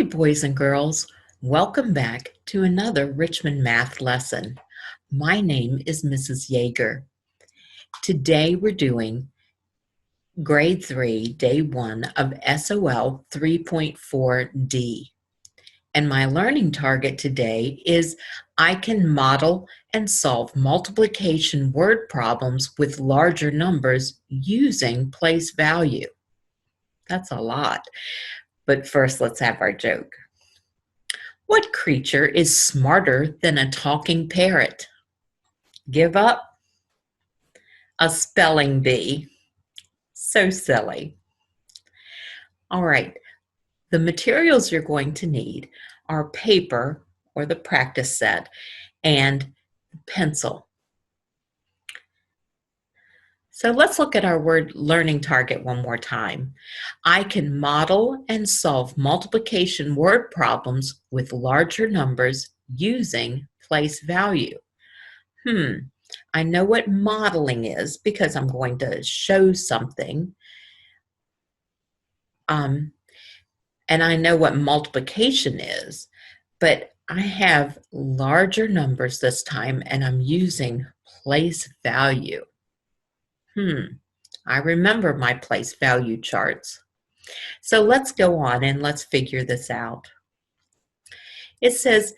boys and girls. Welcome back to another Richmond Math lesson. My name is Mrs. Yeager. Today we're doing Grade 3, Day 1 of SOL 3.4D. And my learning target today is I can model and solve multiplication word problems with larger numbers using place value. That's a lot. But first, let's have our joke. What creature is smarter than a talking parrot? Give up? A spelling bee. So silly. All right, the materials you're going to need are paper or the practice set and pencil. So let's look at our word learning target one more time. I can model and solve multiplication word problems with larger numbers using place value. I know what modeling is because I'm going to show something. And I know what multiplication is, but I have larger numbers this time and I'm using place value. I remember my place value charts. So let's go on and let's figure this out. It says,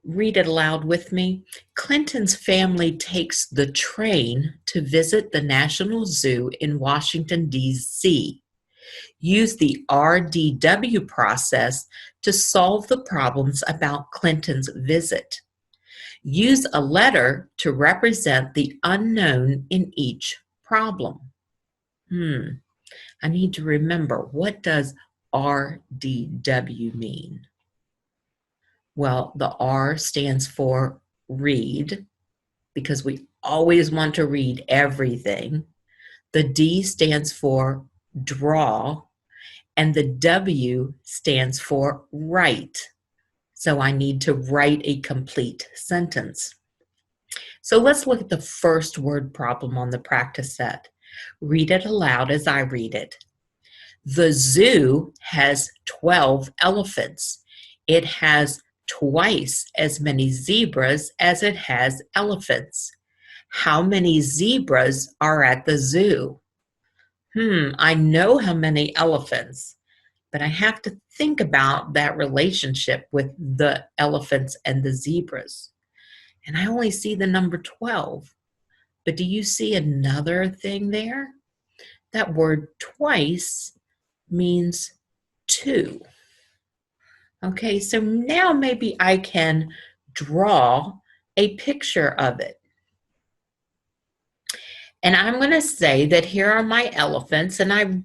read it aloud with me. Clinton's family takes the train to visit the National Zoo in Washington, D.C. Use the RDW process to solve the problems about Clinton's visit. Use a letter to represent the unknown in each problem. I need to remember, what does RDW mean? Well, the R stands for read, because we always want to read everything. The D stands for draw, and the W stands for write. So I need to write a complete sentence. So let's look at the first word problem on the practice set. Read it aloud as I read it. The zoo has 12 elephants. It has twice as many zebras as it has elephants. How many zebras are at the zoo? I know how many elephants, but I have to think about that relationship with the elephants and the zebras. And I only see the number 12. But do you see another thing there? That word twice means 2. Okay, so now maybe I can draw a picture of it. And I'm going to say that here are my elephants, and I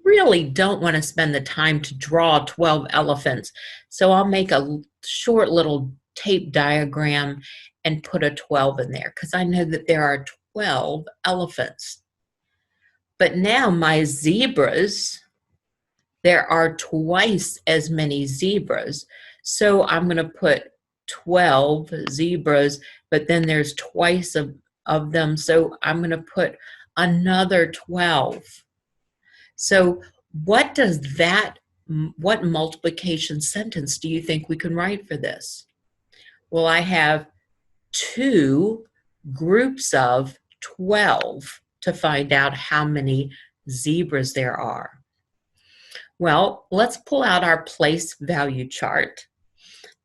really don't want to spend the time to draw 12 elephants. So I'll make a short little tape diagram and put a 12 in there because I know that there are 12 elephants. But now my zebras, there are twice as many zebras. So I'm going to put 12 zebras, but then there's twice of them. So I'm going to put another 12. So what multiplication sentence do you think we can write for this? Well, I have 2 groups of 12 to find out how many zebras there are. Well, let's pull out our place value chart.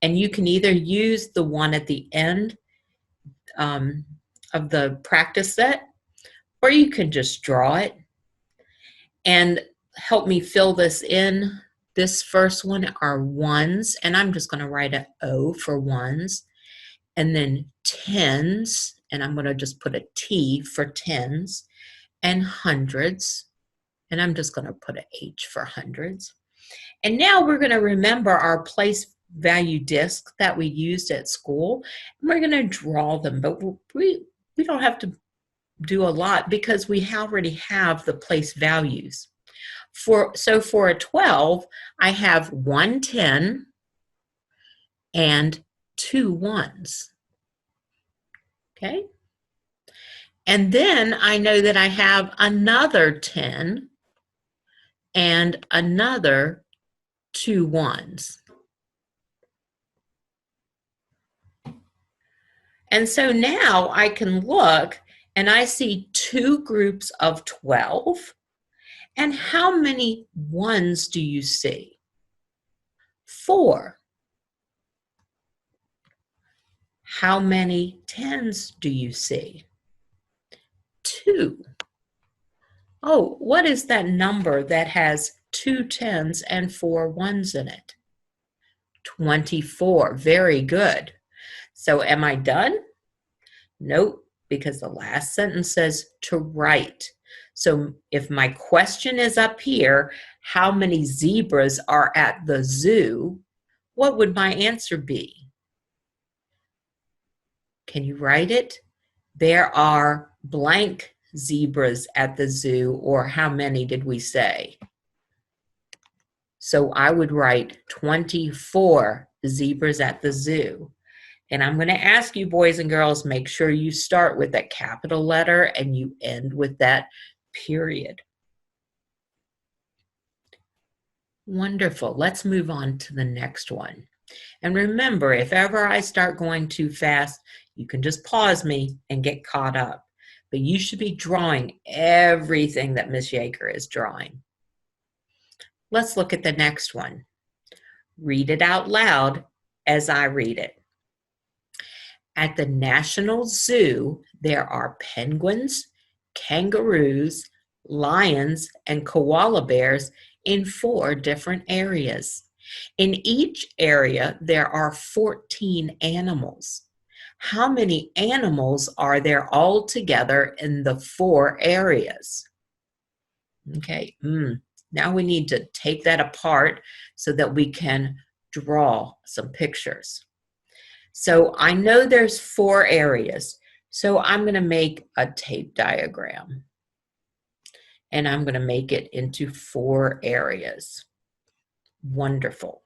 And you can either use the one at the end of the practice set, or you can just draw it. And help me fill this in. This first one are ones, and I'm just going to write an O for ones. And then tens, and I'm going to just put a T for tens, and hundreds, and I'm just going to put an H for hundreds. And now we're going to remember our place value disc that we used at school, and we're going to draw them, but we don't have to do a lot because we already have the place values. So for a 12, I have 1 10 and 2 ones. Okay? And then I know that I have another 10 and another 2 ones. And so now I can look and I see 2 groups of 12. And how many ones do you see? 4. How many tens do you see? 2. Oh, what is that number that has 2 tens and 4 ones in it? 24. Very good. So am I done? Nope, because the last sentence says to write. So if my question is up here, how many zebras are at the zoo? What would my answer be? Can you write it? There are blank zebras at the zoo, or how many did we say? So I would write 24 zebras at the zoo. And I'm going to ask you, boys and girls, make sure you start with that capital letter and you end with that period. Wonderful. Let's move on to the next one. And remember, if ever I start going too fast, you can just pause me and get caught up. But you should be drawing everything that Miss Yeager is drawing. Let's look at the next one. Read it out loud as I read it. At the National Zoo, there are penguins, kangaroos, lions, and koala bears in 4 different areas. In each area, there are 14 animals. How many animals are there all together in the 4 areas? Okay, now we need to take that apart so that we can draw some pictures. So I know there's 4 areas. So I'm going to make a tape diagram. And I'm going to make it into 4 areas. Wonderful.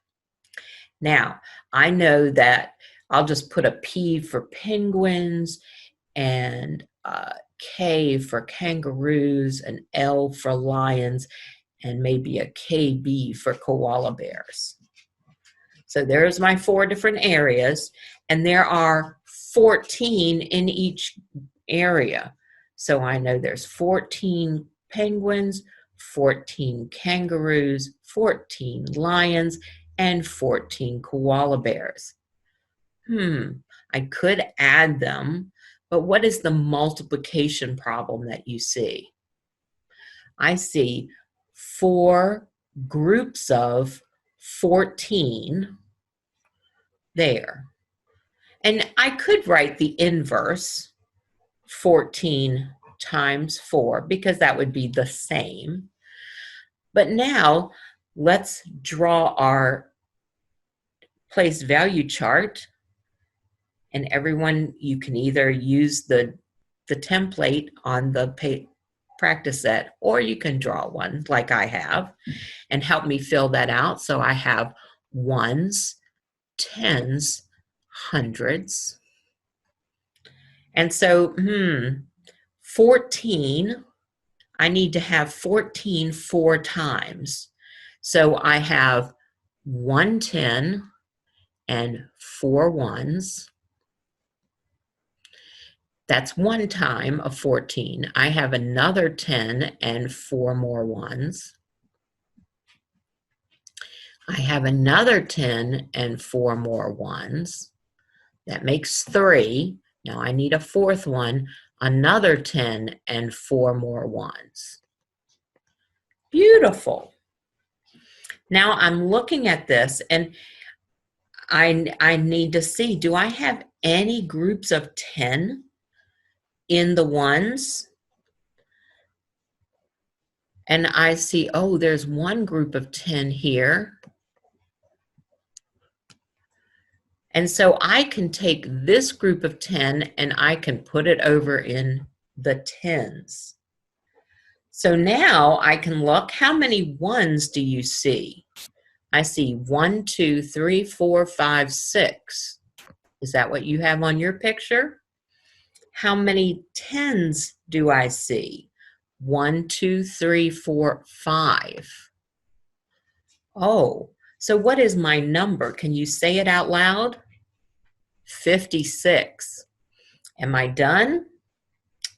Now, I know that I'll just put a P for penguins and K for kangaroos and L for lions and maybe a KB for koala bears. So there's my 4 different areas, and there are 14 in each area. So I know there's 14 penguins, 14 kangaroos, 14 lions, and 14 koala bears. I could add them, but what is the multiplication problem that you see? I see 4 groups of 14 there. And I could write the inverse, 14 times 4, because that would be the same. But now let's draw our place value chart. And everyone, you can either use the template on the practice set, or you can draw one like I have and help me fill that out. So I have ones, tens, hundreds. And so, 14, I need to have 14 4 times. So I have 1 10 and 4 ones. That's 1 time of 14. I have another 10 and 4 more ones. I have another 10 and 4 more ones. That makes 3. Now I need a 4th one, another 10 and 4 more ones. Beautiful. Now I'm looking at this and I need to see, do I have any groups of 10 in the ones? And I see, oh, there's one group of 10 here. And so I can take this group of 10 and I can put it over in the tens. So now I can look, how many ones do you see? I see 1, 2, 3, 4, 5, 6. Is that what you have on your picture? How many tens do I see? 1, 2, 3, 4, 5. Oh, So what is my number? Can you say it out loud? 56. Am I done?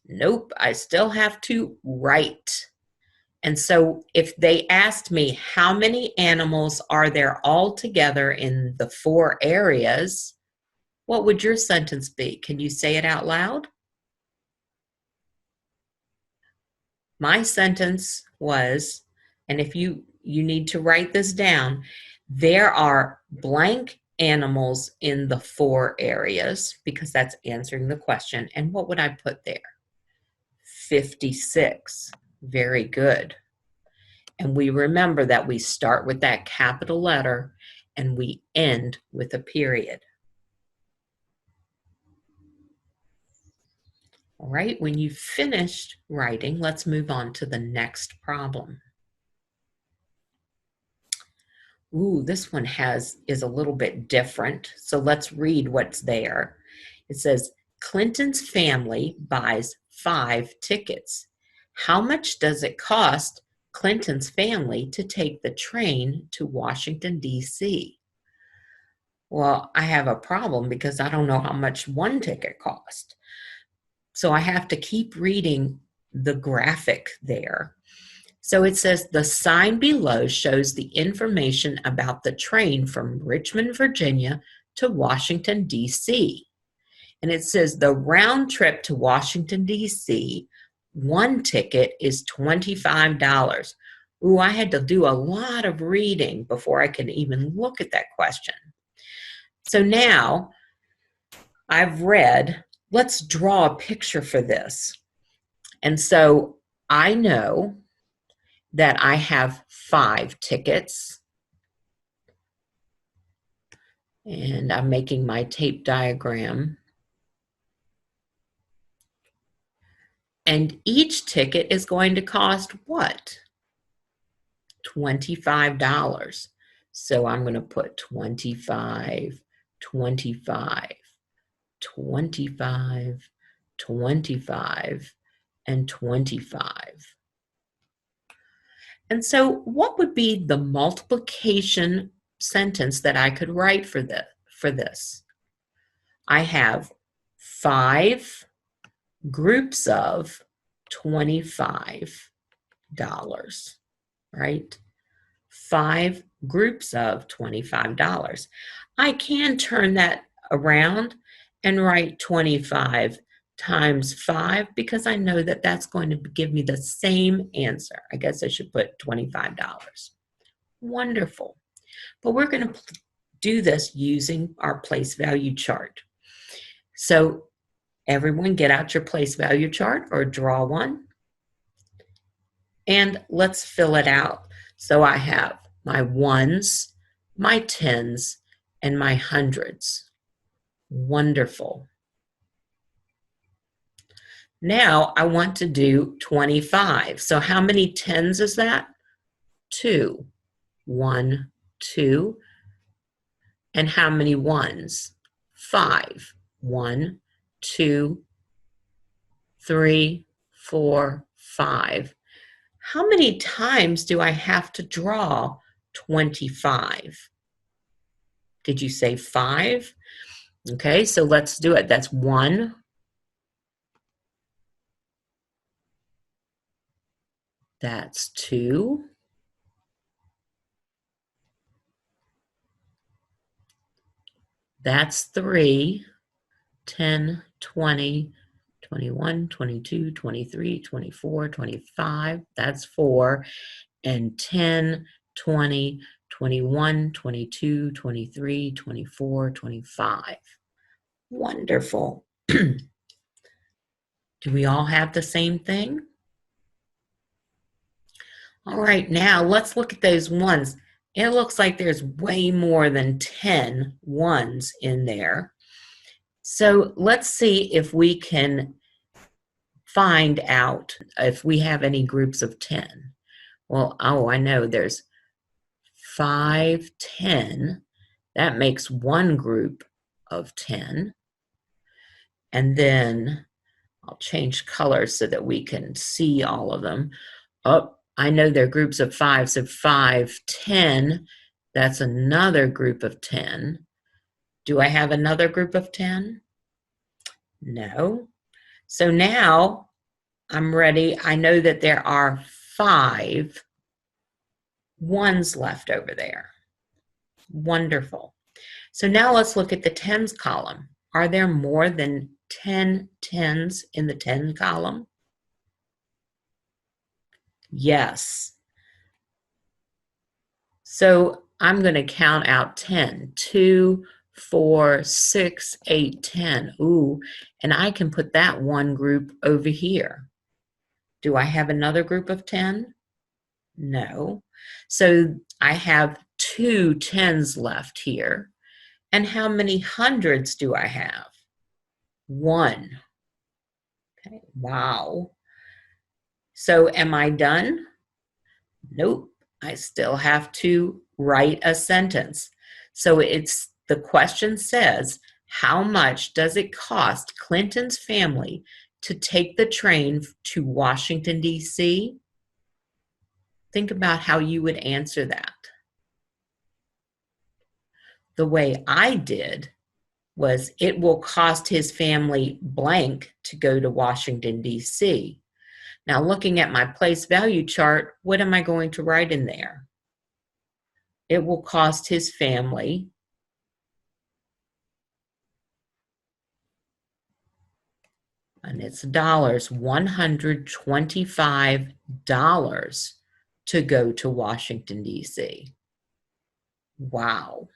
Nope, I still have to write. And so if they asked me how many animals are there all together in the 4 areas, what would your sentence be? Can you say it out loud? My sentence was, and if you need to write this down, there are blank animals in the 4 areas, because that's answering the question. And what would I put there? 56. Very good. And we remember that we start with that capital letter and we end with a period. All right, when you've finished writing, let's move on to the next problem. Ooh, this one is a little bit different. So let's read what's there. It says, Clinton's family buys 5 tickets. How much does it cost Clinton's family to take the train to Washington, D.C.? Well, I have a problem because I don't know how much one ticket cost. So I have to keep reading the graphic there. So it says the sign below shows the information about the train from Richmond, Virginia to Washington, D.C. And it says the round trip to Washington, D.C., one ticket is $25. Ooh, I had to do a lot of reading before I could even look at that question. So now I've read, let's draw a picture for this. And so I know that I have 5 tickets. And I'm making my tape diagram. And each ticket is going to cost what? $25. So I'm going to put 25, 25, 25, 25, and 25. And so what would be the multiplication sentence that I could write for this? I have 5 groups of $25, right? 5 groups of $25. I can turn that around and write 25 times 5 because I know that that's going to give me the same answer. I guess I should put $25. Wonderful. But we're going to do this using our place value chart. So everyone get out your place value chart or draw one. And let's fill it out. So I have my ones, my tens, and my hundreds. Wonderful. Now I want to do 25. So how many tens is that? 2. 1, 2. And how many ones? 5. 1, 2, 3, 4, 5. How many times do I have to draw 25? Did you say 5? Okay, so let's do it. That's 1. That's 2. That's 3. 10, 20, 21, 22, 23, 24, 25. That's 4. And 10, 20, 21, 22, 23, 24, 25. Wonderful. Do we all have the same thing? All right, now let's look at those ones. It looks like there's way more than 10 ones in there. So let's see if we can find out if we have any groups of 10. Well, oh, I know there's 5, 10. That makes one group of 10. And then I'll change colors so that we can see all of them. Oh, I know they're groups of 5, so 5, 10. That's another group of 10. Do I have another group of 10? No. So now I'm ready. I know that there are 5 ones left over there. Wonderful. So now let's look at the tens column. Are there more than 10 tens in the 10 column? Yes. So I'm going to count out 10. 2, 4, 6, 8, 10. Ooh, and I can put that one group over here. Do I have another group of 10? No. So I have 2 tens left here. And how many hundreds do I have? 1. Okay, wow. So am I done? Nope. I still have to write a sentence. So the question says, how much does it cost Clinton's family to take the train to Washington, D.C.? Think about how you would answer that. The way I did was, it will cost his family blank to go to Washington, D.C. Now, looking at my place value chart, what am I going to write in there? It will cost his family and it's dollars, $125 to go to Washington, D.C. Wow.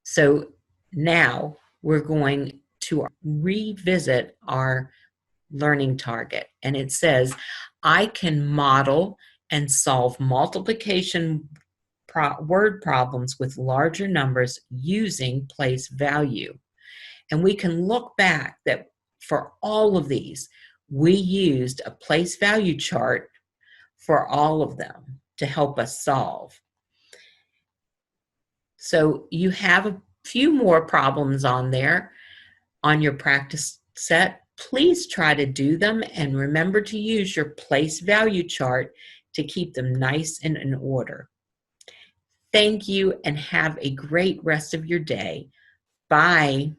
So now we're going to revisit our learning target. And it says, I can model and solve multiplication word problems with larger numbers using place value. And we can look back that for all of these, we used a place value chart for all of them to help us solve. So you have a few more problems on there on your practice set. Please try to do them and remember to use your place value chart to keep them nice and in order. Thank you and have a great rest of your day. Bye.